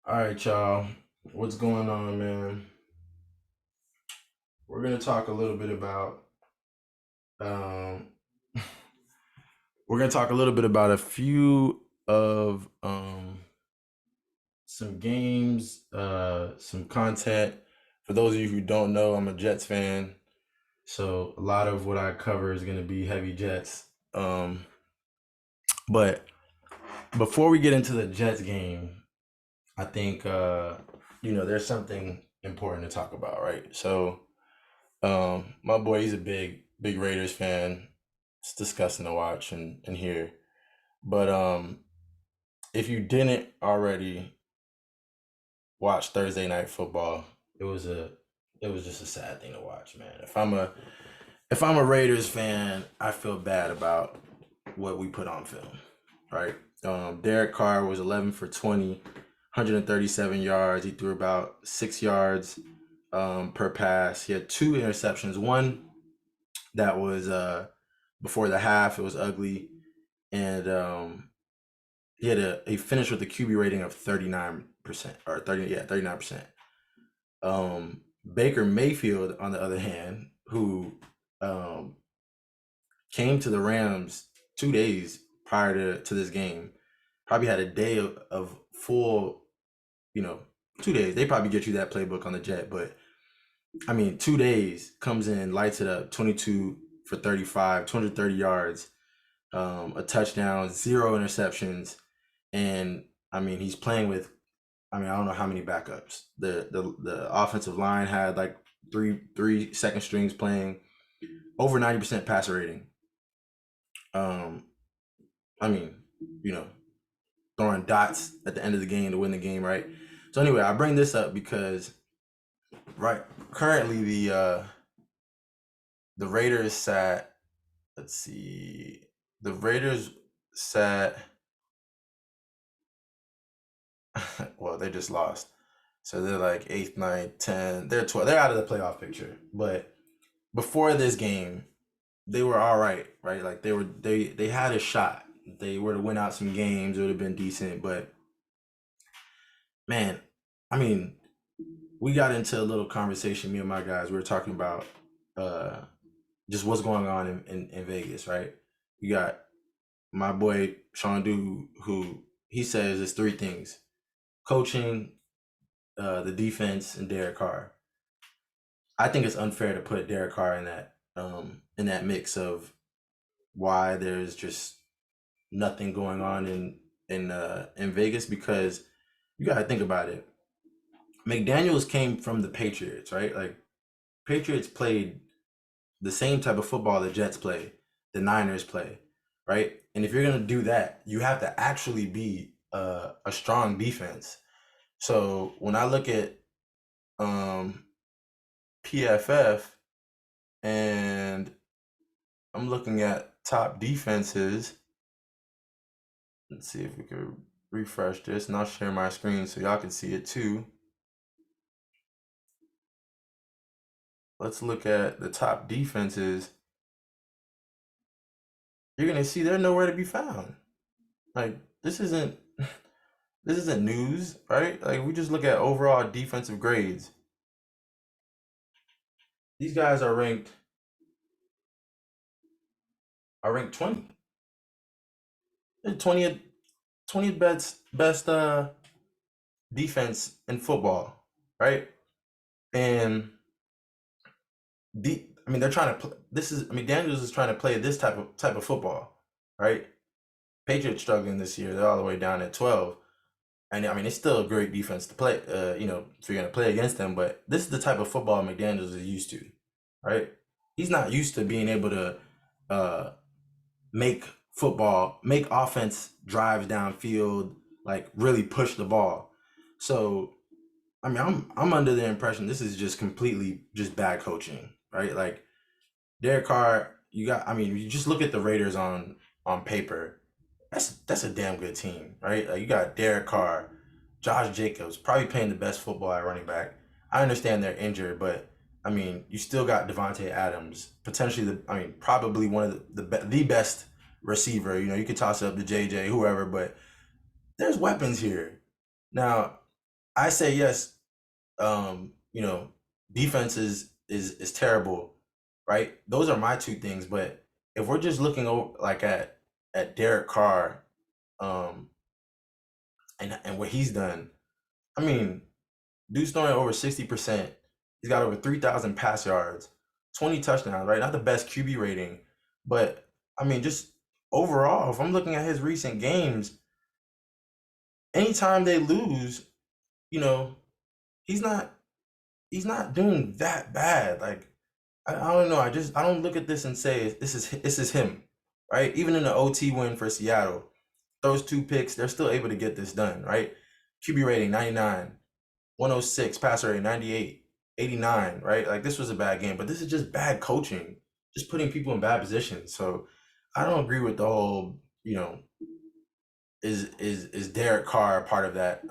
All right, y'all. What's going on, man? We're gonna talk a little bit about um we're gonna talk a little bit about a few of some games, some content. For those of you who don't know, I'm a Jets fan, so a lot of what I cover is gonna be heavy Jets. But before we get into the Jets game, I think there's something important to talk about, right? So my boy, he's a big Raiders fan. It's disgusting to watch and hear. But if you didn't already watch Thursday night football, it was a it was just a sad thing to watch, man. If I'm a Raiders fan, I feel bad about what we put on film, right? Derek Carr was 11 for 20, 137 yards. He threw about 6 yards per pass. He had two interceptions. One that was before the half. It was ugly, and he finished with a QB rating of 39% or 39%. Baker Mayfield, on the other hand, who um, came to the Rams 2 days prior to this game, probably had a day of full, you know, 2 days. They probably get you that playbook on the jet, but I mean, 2 days comes in, lights it up, 22 for 35, 230 yards, a touchdown, zero interceptions, and I mean he's playing with. I mean, I don't know how many backups. The offensive line had like three second strings playing, over 90% passer rating. Um, I mean, you know, throwing dots at the end of the game to win the game, right? So anyway, I bring this up because right currently the Raiders sat. Let's see, the Raiders sat. Well, they just lost. So they're like eighth, ninth, 10. They're 12. They're out of the playoff picture. But before this game, they were all right, right? Like they had a shot. They were to win out some games, it would have been decent. But man, I mean, we got into a little conversation, me and my guys. We were talking about uh just what's going on in Vegas, right? You got my boy Sean Du, who he says it's three things: coaching, the defense, and Derek Carr. I think it's unfair to put Derek Carr in that mix of why there's just nothing going on in Vegas, because you got to think about it. McDaniels came from the Patriots, right? Like Patriots played the same type of football the Jets play, the Niners play, right? And if you're gonna do that, you have to actually be a strong defense. So when I look at um, PFF and I'm looking at top defenses. Let's see if we could refresh this, and I'll share my screen so y'all can see it too. Let's look at the top defenses. You're gonna see they're nowhere to be found. Like this isn't this isn't news, right? Like we just look at overall defensive grades. These guys are ranked 20. They're 20th best defense in football, right? And I mean, they're trying to. This is. I mean, Daniels is trying to play this type of football, right? Patriots struggling this year. They're all the way down at 12, and I mean, it's still a great defense to play. If you're gonna play against them, but this is the type of football McDaniels is used to, right? He's not used to being able to uh, make offense drives downfield, like really push the ball. So I mean, I'm under the impression this is just completely just bad coaching, right? Like Derek Carr, you got. I mean, you just look at the Raiders on paper. That's a damn good team, right? Like you got Derek Carr, Josh Jacobs, probably playing the best football at running back. I understand they're injured, but I mean, you still got Devontae Adams, potentially probably one of the best receiver. You know, you could toss it up to JJ, whoever, but there's weapons here. Now, I say yes. You know, defense is terrible, right? Those are my two things. But if we're just looking over like at Derek Carr, um, and what he's done, I mean, dude's throwing over 60%. He's got over 3,000 pass yards, 20 touchdowns, right? Not the best QB rating, but I mean, just overall, if I'm looking at his recent games, anytime they lose, you know, he's not he's not doing that bad. Like I don't know. I don't look at this and say this is him, right? Even in the OT win for Seattle, those two picks, they're still able to get this done, right? QB rating 99, 106, passer rating 98, 89, right? Like this was a bad game, but this is just bad coaching, just putting people in bad positions. So I don't agree with the whole, is Derek Carr a part of that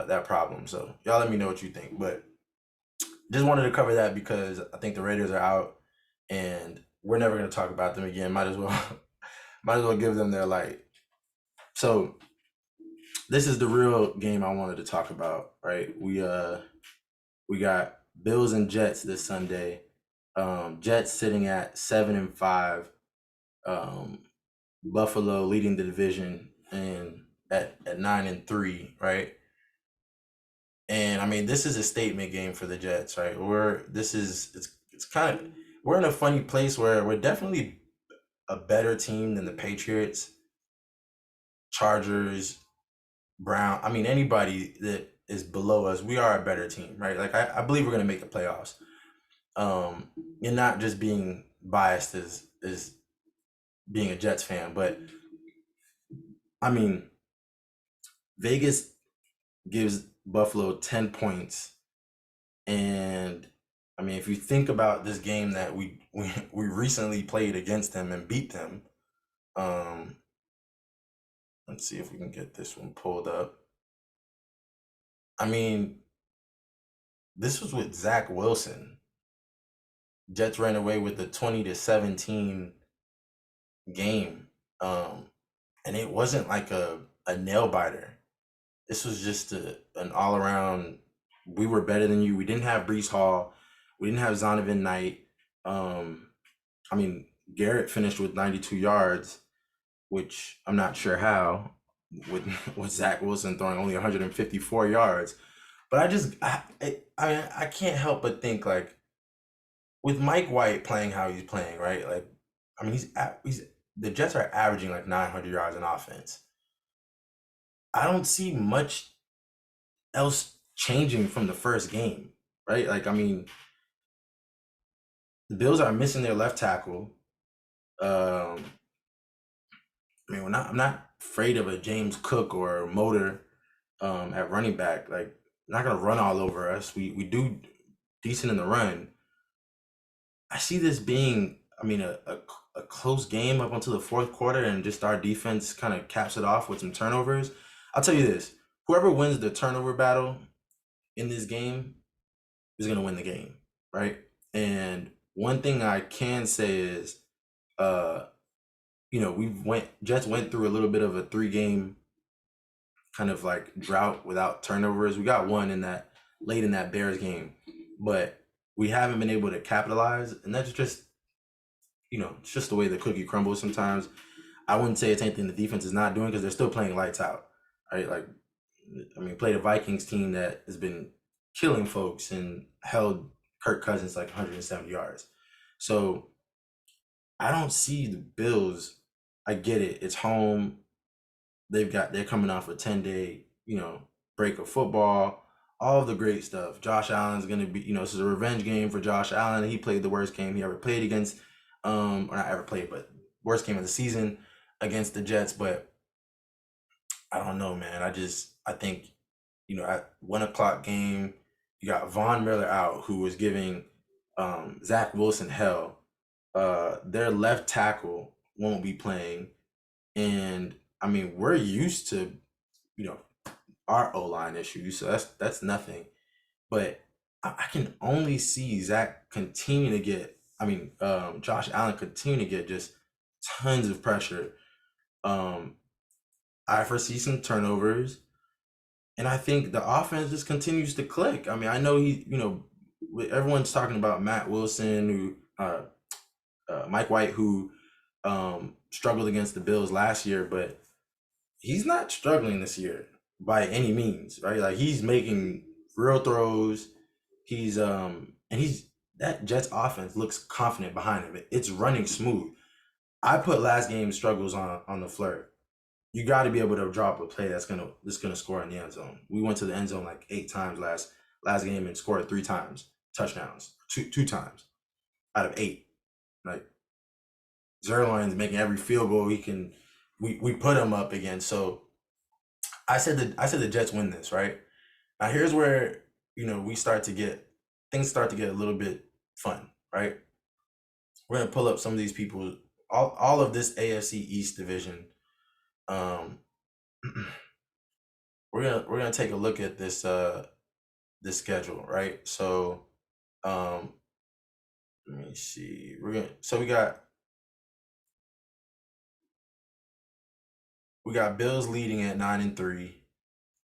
that problem. So y'all let me know what you think. But just wanted to cover that because I think the Raiders are out and we're never gonna talk about them again. Might as well might as well give them their light. So this is the real game I wanted to talk about, right? We got Bills and Jets this Sunday. Jets sitting at 7-5. Um, Buffalo leading the division and at 9-3, right? And I mean, this is a statement game for the Jets, right? It's kind of we're in a funny place where we're definitely a better team than the Patriots, Chargers, Brown. I mean, anybody that is below us, we are a better team, right? Like I believe we're gonna make the playoffs. Um, and not just being biased as being a Jets fan, but I mean, Vegas gives Buffalo 10 points. And I mean, if you think about this game that we recently played against them and beat them, um, let's see if we can get this one pulled up. I mean, this was with Zach Wilson. Jets ran away with the 20-17 game. Um, and it wasn't like a nail biter. This was just an all around. We were better than you. We didn't have Brees Hall. We didn't have Zonovan Knight. Um, I mean, Garrett finished with 92 yards, which I'm not sure how, with with Zach Wilson throwing only 154 yards. But I mean, I can't help but think like with Mike White playing how he's playing, right? Like, I mean, he's the Jets are averaging like 900 yards in offense. I don't see much else changing from the first game, right? Like, I mean, the Bills are missing their left tackle. Um, I mean, I'm not afraid of a James Cook or a Motor at running back. Like, not gonna run all over us. We do decent in the run. I see this being, I mean, a close game up until the fourth quarter, and just our defense kind of caps it off with some turnovers. I'll tell you this: whoever wins the turnover battle in this game is gonna win the game, right? And one thing I can say is, uh, Jets went through a little bit of a 3 game kind of like drought without turnovers. We got one in that late in that Bears game, but we haven't been able to capitalize, and that's just it's just the way the cookie crumbles sometimes. I wouldn't say it's anything the defense is not doing because they're still playing lights out, right? Like, I mean, played a Vikings team that has been killing folks and held Kirk Cousins like 170 yards. So I don't see the Bills. I get it. It's home. They're coming off a 10-day, break of football, all of the great stuff. Josh Allen's gonna be, this is a revenge game for Josh Allen. He played the worst game he ever played against, or not ever played, but worst game of the season against the Jets. But I don't know, man. I think, at 1 o'clock game, you got Von Miller out, who was giving Zach Wilson hell. Their left tackle won't be playing. And I mean, we're used to, you know, our O line issues, so that's nothing. But I can only see Zach continue to get. I mean, Josh Allen continue to get just tons of pressure. Um, I foresee some turnovers. And I think the offense just continues to click. I mean, I know everyone's talking about Matt Wilson, Mike White, who struggled against the Bills last year, but he's not struggling this year by any means, right? Like he's making real throws. He's that Jets offense looks confident behind him. It's running smooth. I put last game's struggles on the flirt. You got to be able to drop a play that's gonna score in the end zone. We went to the end zone like 8 times last game and scored 3 times touchdowns, two times out of 8. Like Zerline's making every field goal he can. We put him up again. So I said the Jets win this, right? Now here's where we start to get things start to get a little bit fun, right? We're gonna pull up some of these people, all of this AFC East division. Um, we're gonna take a look at this schedule, right? So um, let me see. We got Bills leading at 9-3.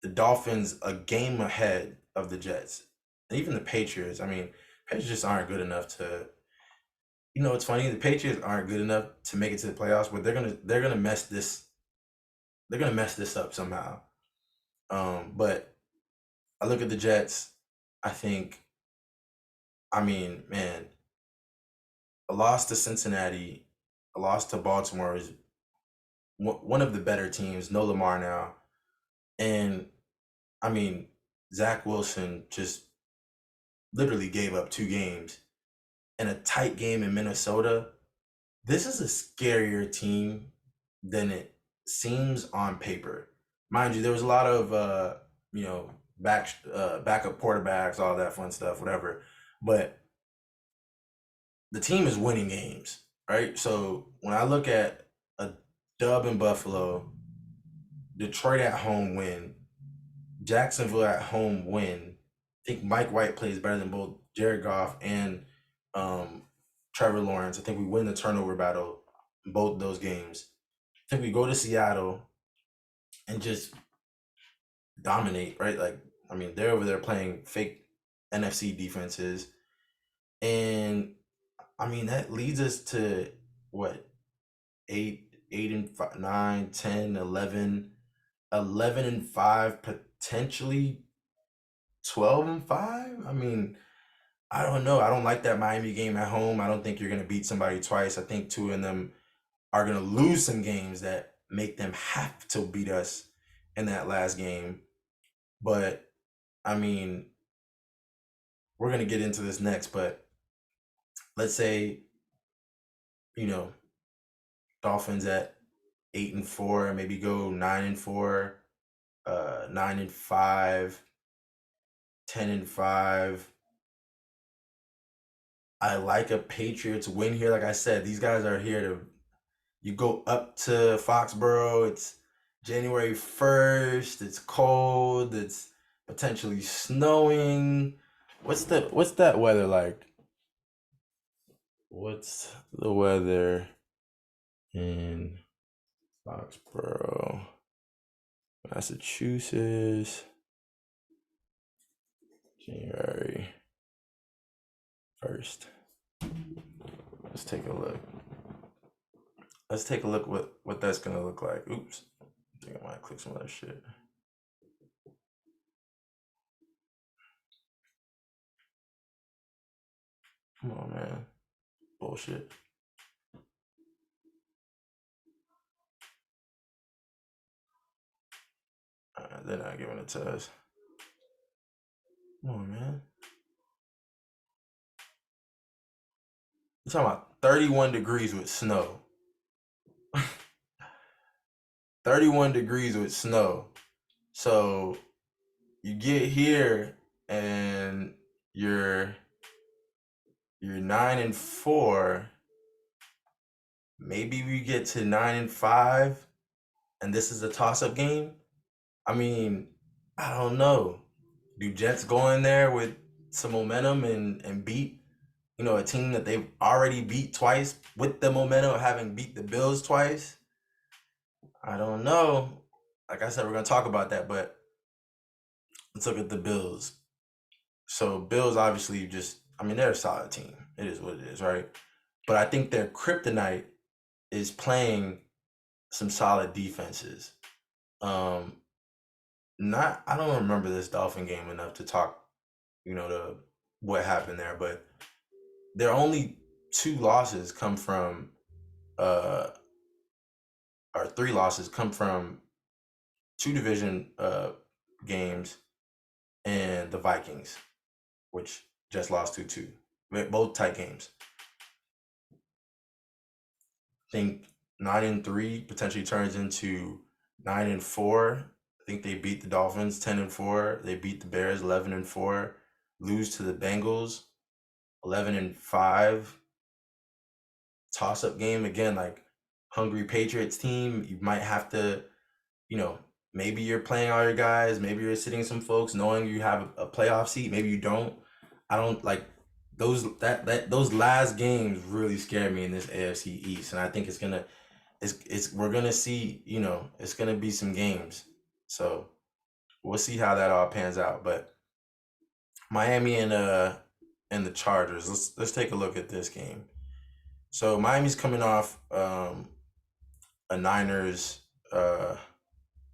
The Dolphins a game ahead of the Jets, and even the Patriots. I mean, Patriots just aren't good enough to. It's funny. The Patriots aren't good enough to make it to the playoffs, but they're gonna mess this. They're gonna mess this up somehow. But I look at the Jets. I think. I mean, man, a loss to Cincinnati, a loss to Baltimore is one of the better teams. No Lamar now, and I mean, Zach Wilson just literally gave up 2 games in a tight game in Minnesota. This is a scarier team than it seems on paper. Mind you, there was a lot of backup quarterbacks, all that fun stuff, whatever. But the team is winning games, right? So when I look at a dub in Buffalo, Detroit at home win, Jacksonville at home win. I think Mike White plays better than both Jared Goff and um, Trevor Lawrence. I think we win the turnover battle in both those games. I think we go to Seattle and just dominate, right? Like, I mean, they're over there playing fake NFC defenses. And I mean, that leads us to what, 8, 9, 10, 11, 11-5, potentially 12-5. I mean, I don't know. I don't like that Miami game at home. I don't think you're going to beat somebody twice. I think two of them are going to lose some games that make them have to beat us in that last game. But I mean, we're going to get into this next, but let's say, you know, Dolphins at 8-4, maybe go 9-4, 9-5, 10-5. I like a Patriots win here. Like I said, these guys are here to. You go up to Foxborough. It's January 1st. It's cold. It's potentially snowing. What's that weather like? What's the weather in Foxborough, Massachusetts, January 1st? Let's take a look. Let's take a look what that's gonna look like. Oops. I think I might click some other shit. Come on, man. Bullshit. They're not giving it to us. Come on, man. You're talking about 31 degrees with snow. 31 degrees with snow. So you get here and you're 9-4. Maybe we get to 9-5, and this is a toss-up game. I mean, I don't know. Do Jets go in there with some momentum and beat, a team that they've already beat twice with the momentum of having beat the Bills twice? I don't know. Like I said, we're gonna talk about that, but let's look at the Bills. So Bills obviously they're a solid team. It is what it is, right? But I think their kryptonite is playing some solid defenses. Um, not I don't remember this Dolphin game enough to talk, to what happened there, but their only two losses come from uh or three losses come from two division games and the Vikings, which just lost 2-2. Both tight games. I think 9-3 potentially turns into 9-4. I think they beat the Dolphins 10-4. They beat the Bears 11-4. Lose to the Bengals 11-5. Toss up game again, like hungry Patriots team. You might have to, maybe you're playing all your guys. Maybe you're sitting some folks, knowing you have a playoff seat. Maybe you don't. I don't like those last games really scared me in this AFC East, and I think we're gonna see, it's gonna be some games. So we'll see how that all pans out. But Miami and the Chargers. Let's take a look at this game. So Miami's coming off a Niners uh,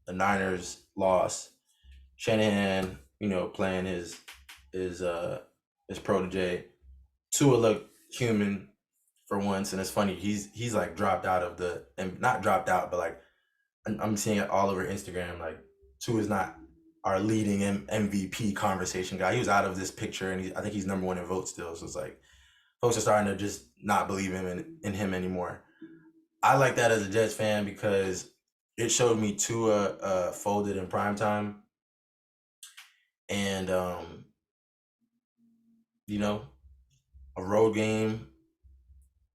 a Niners loss. Shanahan, playing his protege. Tua looked human for once, and it's funny. He's like dropped out of and not dropped out, but like I'm seeing it all over Instagram. Like Tua is not our leading MVP conversation guy. He was out of this picture, and I think he's number one in votes still. So it's like folks are starting to just not believe in him anymore. I like that as a Jets fan because it showed me Tua folded in prime time, and a road game,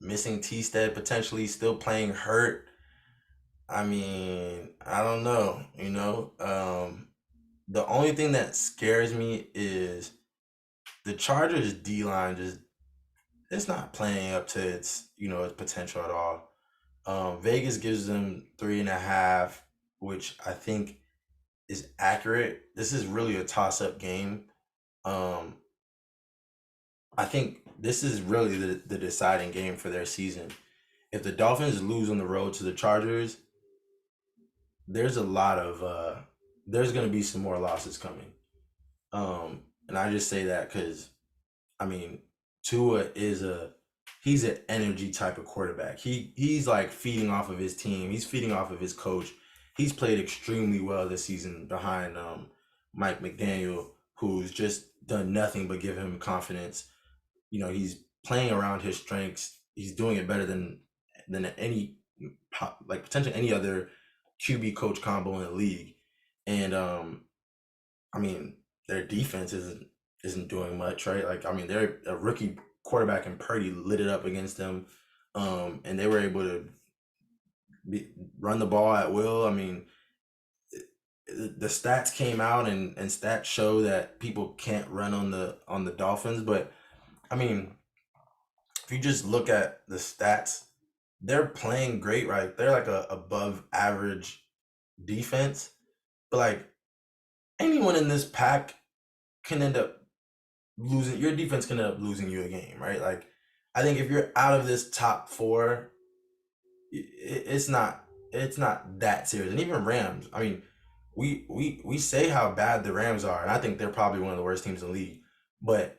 missing T-Stead, potentially still playing hurt. I mean, I don't know. The only thing that scares me is the Chargers D line it's not playing up to its potential at all. Vegas gives them 3.5, which I think is accurate. This is really a toss-up game. Um, I think this is really the deciding game for their season. If the Dolphins lose on the road to the Chargers, there's a lot of there's going to be some more losses coming. And I just say that because I mean, Tua he's an energy type of quarterback. He's like feeding off of his team. He's feeding off of his coach. He's played extremely well this season behind Mike McDaniel, who's just done nothing but give him confidence. He's playing around his strengths. He's doing it better than any like potentially any other QB coach combo in the league. And I mean, their defense isn't doing much, right? Like, I mean, they're a rookie quarterback and Purdy lit it up against them, and they were able to run the ball at will. I mean, the stats came out and stats show that people can't run on the Dolphins, but I mean, if you just look at the stats, they're playing great, right? They're like a above average defense, but like anyone in this pack can end up losing. Your defense can end up losing you a game, right? Like I think if you're out of this top four, it's not that serious. And even Rams, I mean, we say how bad the Rams are, and I think they're probably one of the worst teams in the league. But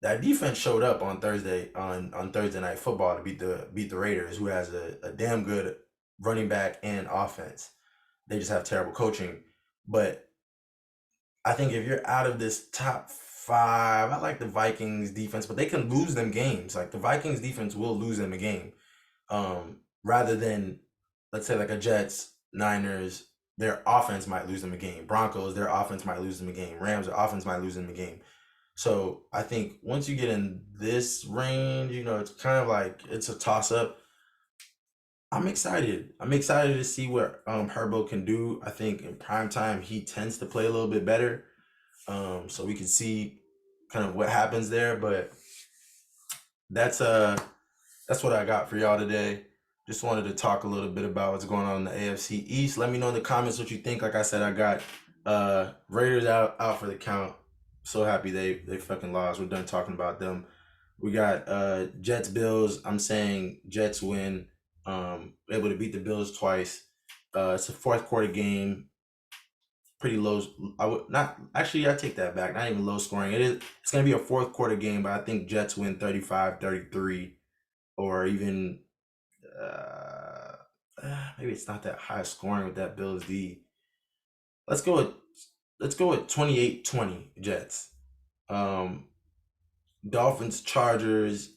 that defense showed up on Thursday on Thursday Night Football to beat the Raiders, who has a damn good running back and offense. They just have terrible coaching. But I think if you're out of this top five, I like the Vikings defense, but they can lose them games. Like the Vikings defense will lose them a game. Rather than, let's say, like a Jets, Niners, their offense might lose them a game. Broncos, their offense might lose them a game. Rams, their offense might lose them a game. So I think once you get in this range, it's kind of like it's a toss up. I'm excited. I'm excited to see what Herbo can do. I think in prime time he tends to play a little bit better. So we can see kind of what happens there. But that's what I got for y'all today. Just wanted to talk a little bit about what's going on in the AFC East. Let me know in the comments what you think. Like I said, I got Raiders out for the count. So happy they fucking lost. We're done talking about them. We got Jets Bills. I'm saying Jets win. Able to beat the Bills twice. It's a fourth quarter game. Pretty low. I would not actually. I take that back. Not even low scoring. It's gonna be a fourth quarter game, but I think Jets win 35-33, or even maybe it's not that high scoring with that Bills D. Let's go with 28-20 Jets. Um, Dolphins Chargers.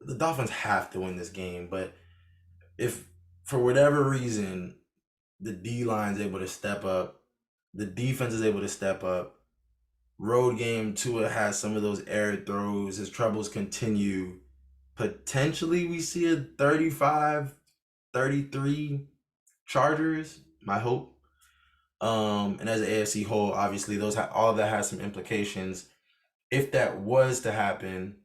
The Dolphins have to win this game, but if for whatever reason the D line's able to step up, the defense is able to step up. Road game, Tua has some of those air throws. His troubles continue. Potentially, we see a 35-33 Chargers. My hope. And as an AFC whole, obviously, all of that has some implications. If that was to happen,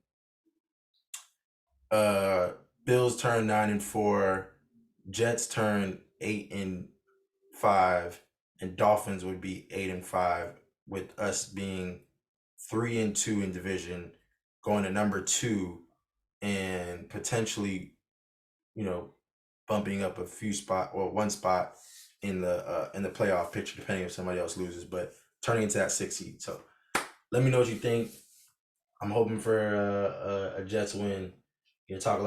Bills turn 9-4, Jets turn 8-5, and Dolphins would be 8-5, with us being 3-2 in division, going to number 2, and potentially, bumping up one spot in the playoff picture, depending if somebody else loses, but turning into that 6th seed. So let me know what you think. I'm hoping for a Jets win. Talk a lot